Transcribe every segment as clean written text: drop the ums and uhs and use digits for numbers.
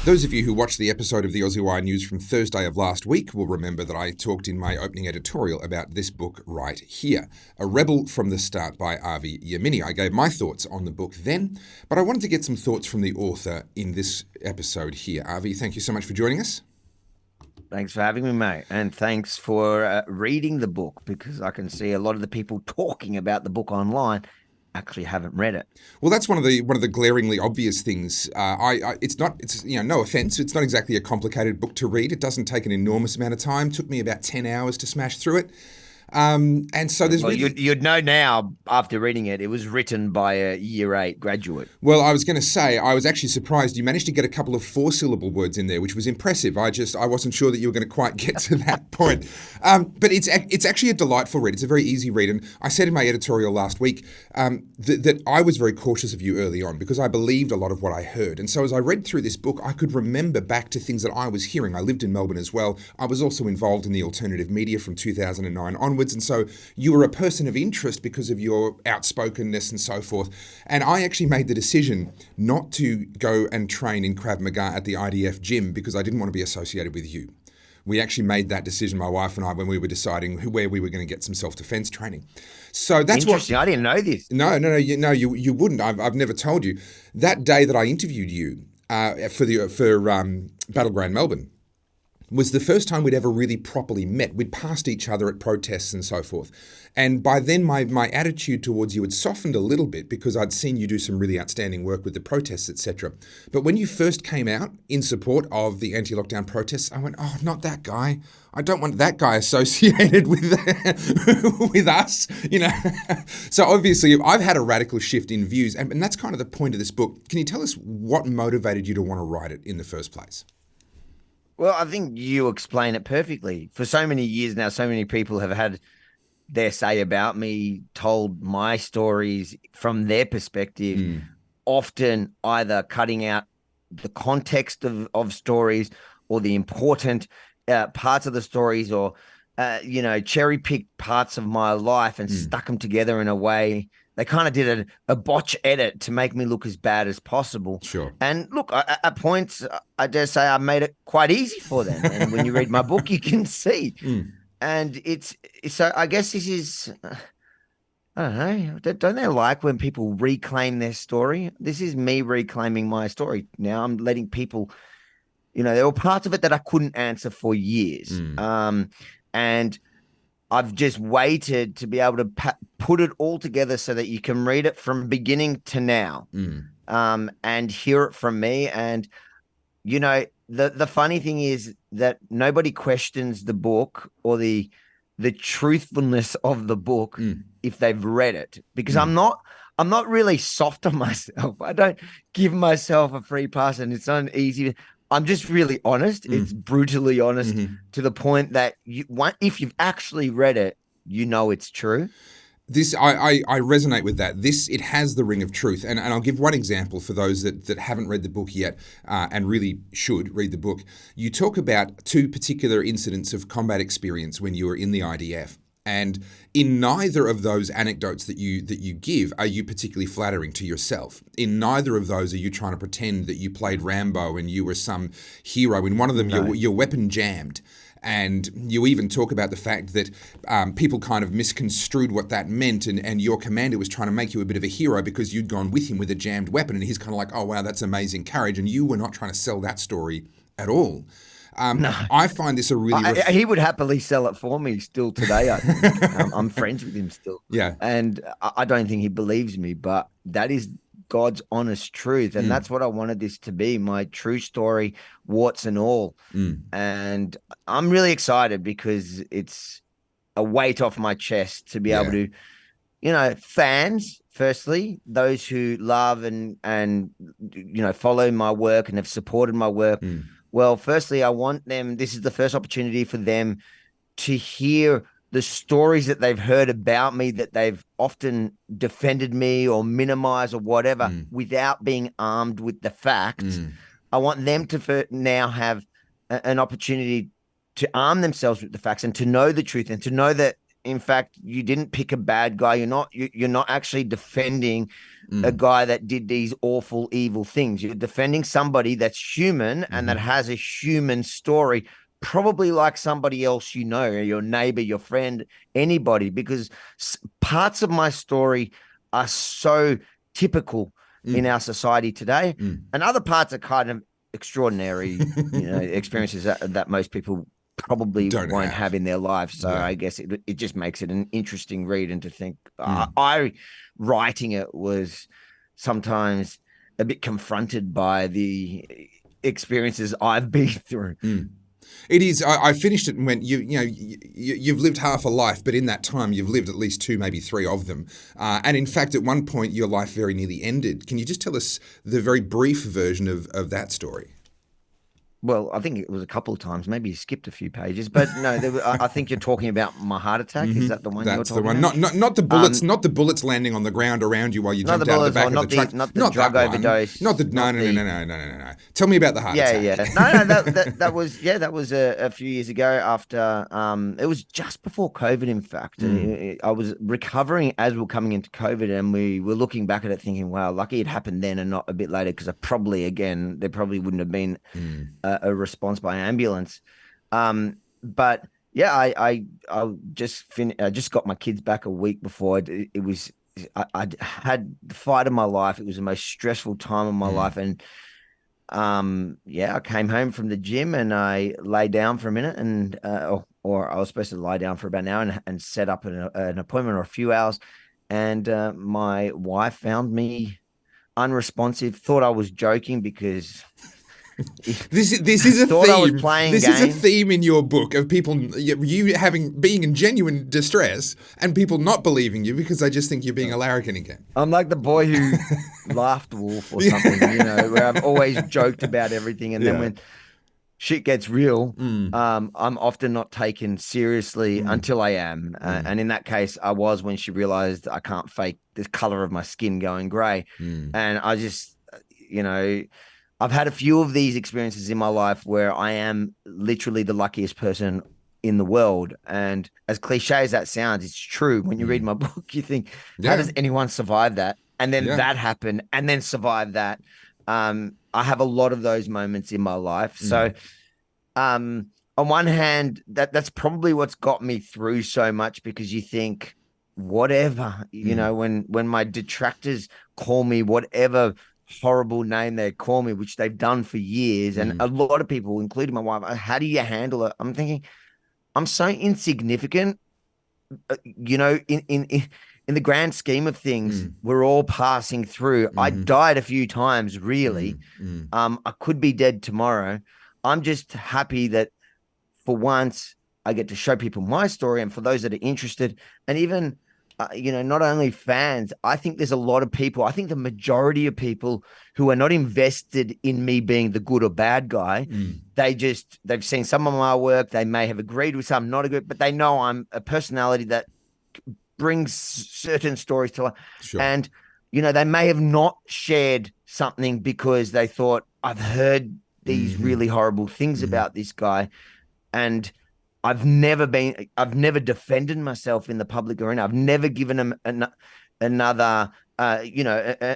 Those of you who watched the episode of the Aussie Wire News from Thursday of last week will remember that I talked in my opening editorial about this book right here, A Rebel from the Start by Avi Yemini. I gave my thoughts on the book then, but I wanted to get some thoughts from the author in this episode here. Avi, thank you so much for joining us. Thanks for having me, mate. And thanks for reading the book, because I can see a lot of the people talking about the book online actually haven't read it. Well, that's one of the glaringly obvious things. It's no offense, it's not exactly a complicated book to read. It doesn't take an enormous amount of time. It took me about 10 hours to smash through it. And so there's you'd know now after reading it, it was written by a year 8 graduate. Well, I was going to say, I was actually surprised you managed to get a couple of 4-syllable words in there, which was impressive. I wasn't sure that you were going to quite get to that point. But it's actually a delightful read. It's a very easy read. And I said in my editorial last week that I was very cautious of you early on because I believed a lot of what I heard. And so as I read through this book, I could remember back to things that I was hearing. I lived in Melbourne as well. I was also involved in the alternative media from 2009 onwards. And so you were a person of interest because of your outspokenness and so forth. And I actually made the decision not to go and train in Krav Maga at the IDF gym because I didn't want to be associated with you. We actually made that decision, my wife and I, when we were deciding where we were going to get some self-defense training. So that's interesting. I didn't know this. No, you wouldn't. I've never told you. That day that I interviewed you for Battleground Melbourne was the first time we'd ever really properly met. We'd passed each other at protests and so forth. And by then, my attitude towards you had softened a little bit because I'd seen you do some really outstanding work with the protests, etc. But when you first came out in support of the anti-lockdown protests, I went, oh, not that guy. I don't want that guy associated with with us, you know. So obviously, I've had a radical shift in views, and that's kind of the point of this book. Can you tell us what motivated you to want to write it in the first place? Well, I think you explain it perfectly. For so many years now, so many people have had their say about me, told my stories from their perspective, often either cutting out the context of stories or the important parts of the stories, or, cherry-picked parts of my life and stuck them together in a way. They kind of did a botch edit to make me look as bad as possible. Sure. And look, at points, I dare say I made it quite easy for them. And when you read my book, you can see. And so I guess this is, I don't know, don't they like when people reclaim their story? This is me reclaiming my story. Now I'm letting people, there were parts of it that I couldn't answer for years. And I've just waited to be able to put it all together so that you can read it from beginning to now, and hear it from me. And, the funny thing is that nobody questions the book or the truthfulness of the book if they've read it, because I'm not really soft on myself. I don't give myself a free pass, and it's not easy. I'm just really honest. It's brutally honest to the point that if you've actually read it, it's true. This I resonate with that. It has the ring of truth, and I'll give one example for those that haven't read the book yet and really should read the book. You talk about 2 particular incidents of combat experience when you were in the IDF. And in neither of those anecdotes that you give are you particularly flattering to yourself. In neither of those are you trying to pretend that you played Rambo and you were some hero. In one of them, your weapon jammed. And you even talk about the fact that people kind of misconstrued what that meant, and your commander was trying to make you a bit of a hero because you'd gone with him with a jammed weapon, and he's kind of like, oh, wow, that's amazing courage. And you were not trying to sell that story at all. No. I find this a really... he would happily sell it for me still today, I think. I'm friends with him still. Yeah. And I don't think he believes me, but that is God's honest truth. And that's what I wanted this to be, my true story, warts and all. And I'm really excited because it's a weight off my chest to be able to, fans, firstly, those who love and follow my work and have supported my work. Well, firstly, I want them, this is the first opportunity for them to hear the stories that they've heard about me, that they've often defended me or minimized or whatever, without being armed with the facts. I want them to now have an opportunity to arm themselves with the facts and to know the truth and to know that in fact, you didn't pick a bad guy. You're not actually defending a Mm, guy that did these awful, evil things. You're defending somebody that's human and that hmm has a human story, probably like somebody else you know, your neighbor, your friend, anybody, because parts of my story are so typical in mm, our society today, mm. and other parts are kind of extraordinary, experiences that most people probably Don't won't have have. in their lives. So Yeah. I guess it just makes it an interesting read, and to think Mm, I writing it was sometimes a bit confronted by the experiences I've been through. mm. It is. I finished it and went. You've lived half a life, but in that time, you've lived at least two, maybe three of them. And in fact, at one point, your life very nearly ended. Can you just tell us the very brief version of that story? Well, I think it was a couple of times. Maybe you skipped a few pages, but no, I think you're talking about my heart attack. Is that the one you're That's the talking one. about? Not the bullets. Um, Not the bullets landing on the ground around you while you not the jumped out of the bullets, or back of the truck. not the Not drug that one. Not overdose, the. No, not no, no, no, the no, no, no, no. Tell me about the heart Yeah, attack. yeah. No, no, that was that was a few years ago after it was just before COVID, in fact. And Mm, I was recovering as we are coming into COVID, and we were looking back at it thinking, wow, lucky it happened then and not a bit later, because I probably again there probably wouldn't have been mm, a response by ambulance. But yeah, I just got my kids back a week before. It was I had the fight of my life. It was the most stressful time of my life, mm, and yeah, I came home from the gym and I lay down for a minute, and or I was supposed to lie down for about an hour and set up an appointment, or a few hours, and my wife found me unresponsive, thought I was joking because he this is a thought I was theme. playing This is a games. theme in your book of people you having being in genuine distress and people not believing you because they just think you're being a larrikin again. I'm like the boy who laughed wolf or Yeah. something, where I've always joked about everything, and then Yeah. when shit gets real, Mm, I'm often not taken seriously mm, until I am. mm, And in that case, I was, when she realized I can't fake the color of my skin going gray. mm, And I just, you know, I've had a few of these experiences in my life where I am literally the luckiest person in the world. And as cliche as that sounds, it's true. When you read mm. my book, you think, how Yeah. does anyone survive that? And then Yeah. that happened, and then survive that. I have a lot of those moments in my life. So, Mm, um, on one hand, that's probably what's got me through so much, because you think, whatever, mm, when my detractors call me whatever horrible name they call me, which they've done for years, and a mm, lot of people, including my wife, how do you handle it? I'm thinking, I'm so insignificant, in the grand scheme of things. mm, We're all passing through. I mm, died a few times, really. mm, mm. I could be dead tomorrow. I'm just happy that for once I get to show people my story, and for those that are interested, and even not only fans. I think there's a lot of people. I think the majority of people who are not invested in me being the good or bad guy. Mm. They've seen some of my work. They may have agreed with some, not a good, but they know I'm a personality that brings certain stories to life. Sure. And, they may have not shared something because they thought, I've heard these Mm-hmm. really horrible things Mm-hmm. about this guy. And I've never defended myself in the public arena. I've never given him another,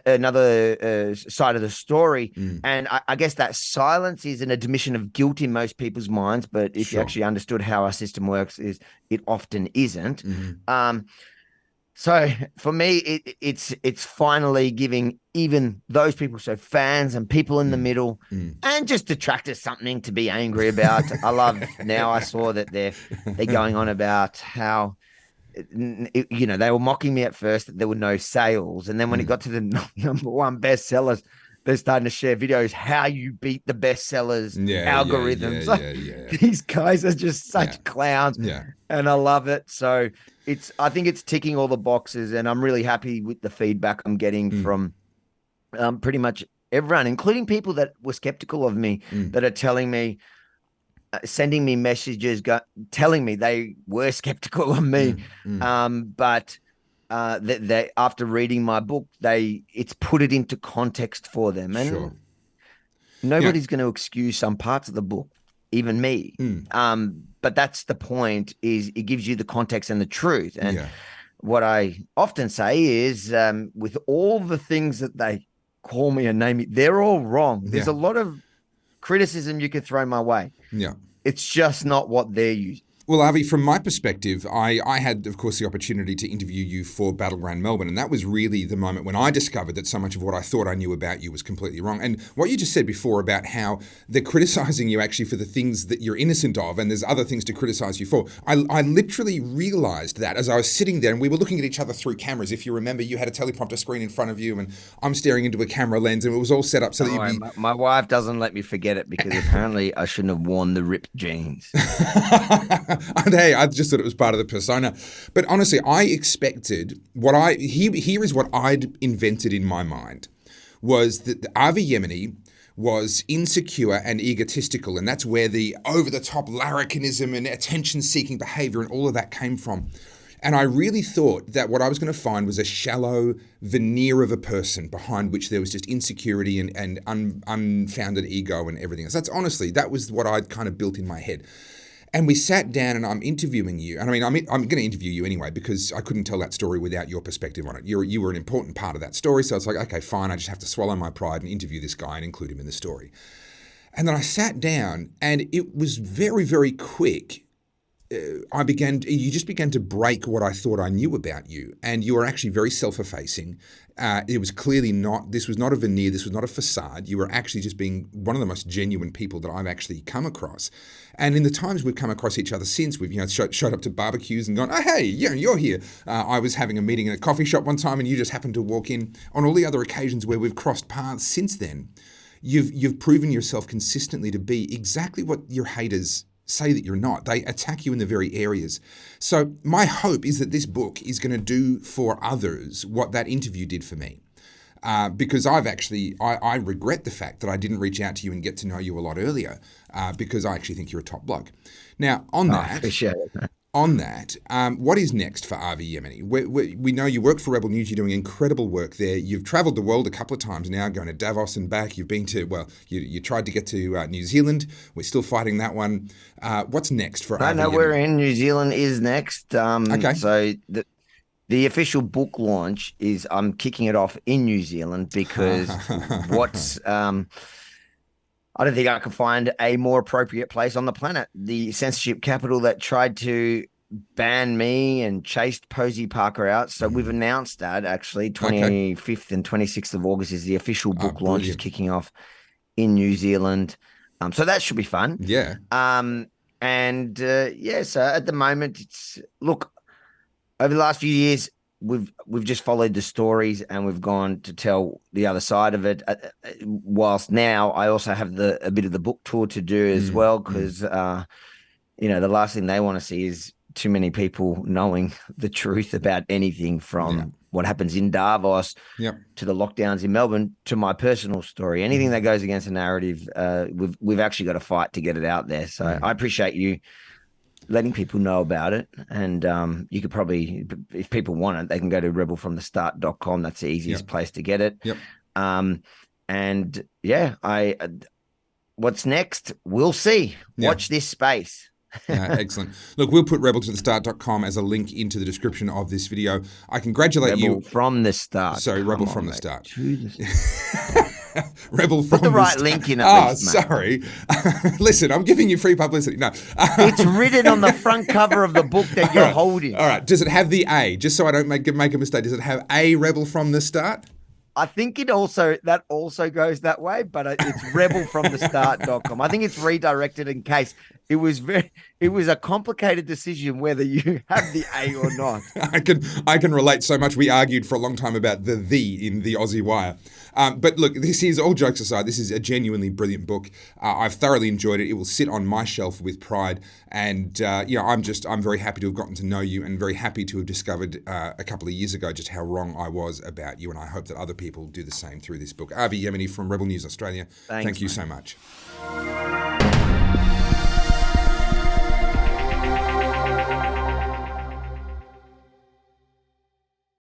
another side of the story. Mm. And I guess that silence is an admission of guilt in most people's minds. But if you Sure. actually understood how our system works, is it often isn't. Mm-hmm. So for me, it's finally giving even those people, so fans and people in the Mm. middle, Mm. and just detractors, something to be angry about. I love, now I saw that they're going on about how, they were mocking me at first that there were no sales, and then when it Mm. got to the number one bestsellers, they're starting to share videos how you beat the bestsellers Yeah, yeah, yeah, algorithms. Like, yeah, yeah, these guys are just yeah, such clowns, yeah. and I love it. So I think it's ticking all the boxes, and I'm really happy with the feedback I'm getting Mm. from pretty much everyone, including people that were skeptical of me, Mm. that are telling me, sending me messages, telling me they were skeptical of me, Mm. Mm. but they, after reading my book, it's put it into context for them, Sure. and You know, nobody's going to excuse some parts of the book. even me. But that's the point, is it gives you the context and the truth. And what I often say is, with all the things that they call me and name me, they're all wrong. There's a lot of criticism you could throw my way. Yeah. It's just not what they're using. Well, Avi, from my perspective, I had, of course, the opportunity to interview you for Battleground Melbourne, and that was really the moment when I discovered that so much of what I thought I knew about you was completely wrong. And what you just said before about how they're criticising you actually for the things that you're innocent of, and there's other things to criticise you for. I literally realised that as I was sitting there, and we were looking at each other through cameras. If you remember, you had a teleprompter screen in front of you, and I'm staring into a camera lens, and it was all set up so that you'd be... My wife doesn't let me forget it, because apparently I shouldn't have worn the ripped jeans. And hey, I just thought it was part of the persona. But honestly, I expected here is what I'd invented in my mind, was that Avi Yemini was insecure and egotistical, and that's where the over-the-top larrikinism and attention-seeking behavior and all of that came from. And I really thought that what I was going to find was a shallow veneer of a person behind which there was just insecurity and unfounded ego and everything else. That was what I'd kind of built in my head. And we sat down and I'm interviewing you. And I mean, I'm going to interview you anyway, because I couldn't tell that story without your perspective on it. You were an important part of that story. So it's like, okay, fine. I just have to swallow my pride and interview this guy and include him in the story. And then I sat down, and it was very, very quick. You just began to break what I thought I knew about you. And you were actually very self-effacing. It was clearly this was not a veneer, this was not a facade. You were actually just being one of the most genuine people that I've actually come across. And in the times we've come across each other since, we've showed up to barbecues and gone, oh, hey, you're here. I was having a meeting in a coffee shop one time and you just happened to walk in. On all the other occasions where we've crossed paths since then, you've proven yourself consistently to be exactly what your haters say that you're not. They attack you in the very areas. So my hope is that this book is going to do for others what that interview did for me. Because I regret the fact that I didn't reach out to you and get to know you a lot earlier, because I actually think you're a top bloke. Now, I appreciate it. On that, what is next for Avi Yemini? We know you work for Rebel News. You're doing incredible work there. You've travelled the world a couple of times now, going to Davos and back. You've been to, you tried to get to New Zealand. We're still fighting that one. What's next for Avi Yemini? We're in New Zealand is next. Okay. So the official book launch is, I'm kicking it off in New Zealand, because I don't think I can find a more appropriate place on the planet. The censorship capital that tried to ban me and chased Posey Parker out. So we've announced that, actually 25th and 26th of August is the official book launch, is kicking off in New Zealand. So that should be fun. Yeah. So at the moment, look, over the last few years, we've just followed the stories and we've gone to tell the other side of it. Whilst now I also have a bit of the book tour to do as well, because the last thing they want to see is too many people knowing the truth about anything, from what happens in Davos to the lockdowns in Melbourne to my personal story. Anything that goes against the narrative, we've actually got to fight to get it out there. So I appreciate you letting people know about it. And you could probably, if people want it, they can go to rebelfromthestart.com. That's the easiest place to get it. What's next? We'll see. Watch this space. Excellent. Look, we'll put rebeltothestart.com as a link into the description of this video. I congratulate you. Rebel from the start. Sorry, Rebel from the start. Rebel from the right link in it. Sorry. Listen, I'm giving you free publicity. No. It's written on the front cover of the book that you're holding. All right. Does it have the A? Just so I don't make a mistake. Does it have A, Rebel from the Start? I think that also goes that way, but it's rebelfromthestart.com. I think it's redirected in case it was a complicated decision whether you have the A or not. I can relate so much. We argued for a long time about the in the Aussie Wire. But look, this is, all jokes aside, this is a genuinely brilliant book. I've thoroughly enjoyed it. It will sit on my shelf with pride. And, I'm very happy to have gotten to know you, and very happy to have discovered a couple of years ago just how wrong I was about you. And I hope that other people do the same through this book. Avi Yemini from Rebel News Australia. Thank you so much.